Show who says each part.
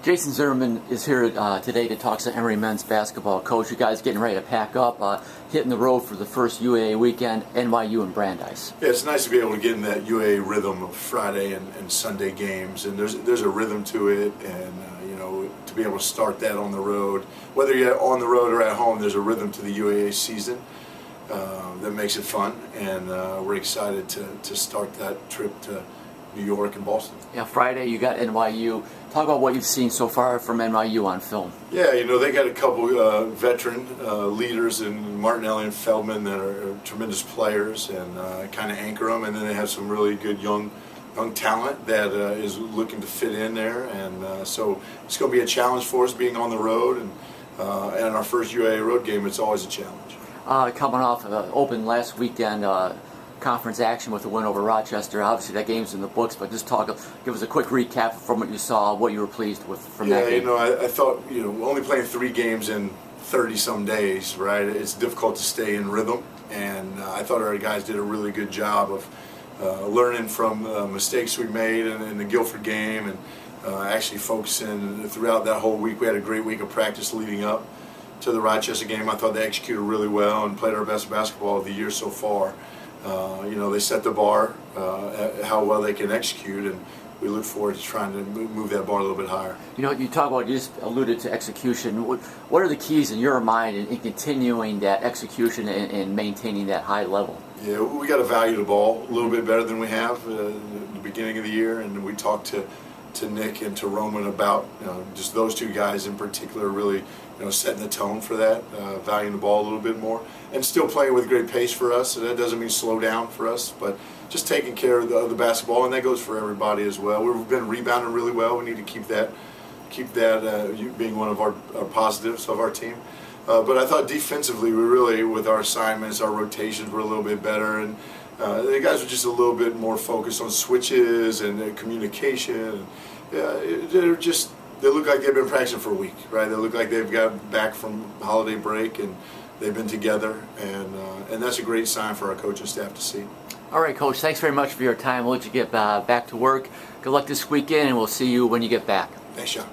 Speaker 1: Jason Zimmerman is here today to talk to Emory men's basketball. Coach, you guys getting ready to pack up, hitting the road for the first UAA weekend, NYU and Brandeis.
Speaker 2: Yeah, it's nice to be able to get in that UAA rhythm of Friday and Sunday games, and there's a rhythm to it, and to be able to start that on the road, whether you're on the road or at home, there's a rhythm to the UAA season that makes it fun, and we're excited to start that trip to New York and Boston.
Speaker 1: Yeah, Friday you got NYU. Talk about what you've seen so far from NYU on film.
Speaker 2: Yeah, they got a couple veteran leaders in Martinelli and Feldman that are tremendous players and kind of anchor them, and then they have some really good young talent that is looking to fit in there, and so it's going to be a challenge for us being on the road, and our first UAA road game, it's always a challenge.
Speaker 1: Coming off open last weekend, conference action with a win over Rochester. Obviously that game's in the books, but just give us a quick recap from what you saw, what you were pleased with from that game.
Speaker 2: I thought, only playing 3 games in 30-some days, right? It's difficult to stay in rhythm, and I thought our guys did a really good job of learning from mistakes we made in the Guilford game, and actually focusing throughout that whole week. We had a great week of practice leading up to the Rochester game. I thought they executed really well and played our best basketball of the year so far. They set the bar at how well they can execute, and we look forward to trying to move that bar a little bit higher.
Speaker 1: You just alluded to execution. What are the keys in your mind in continuing that execution and maintaining that high level?
Speaker 2: Yeah, we got to value the ball a little bit better than we have at the beginning of the year, and we talked to Nick and to Roman about just those 2 guys in particular really setting the tone for that, valuing the ball a little bit more, and still playing with great pace for us. So that doesn't mean slow down for us, but just taking care of the basketball, and that goes for everybody as well. We've been rebounding really well. We need to keep that being one of our positives of our team. But I thought defensively, we really, with our assignments, our rotations were a little bit better, and the guys were just a little bit more focused on switches and communication. They look like they've been practicing for a week, right? They look like they've got back from holiday break and they've been together, and that's a great sign for our coaching staff to see.
Speaker 1: All right, Coach, thanks very much for your time. We'll let you get back to work. Good luck this weekend, and we'll see you when you get back.
Speaker 2: Thanks, Sean.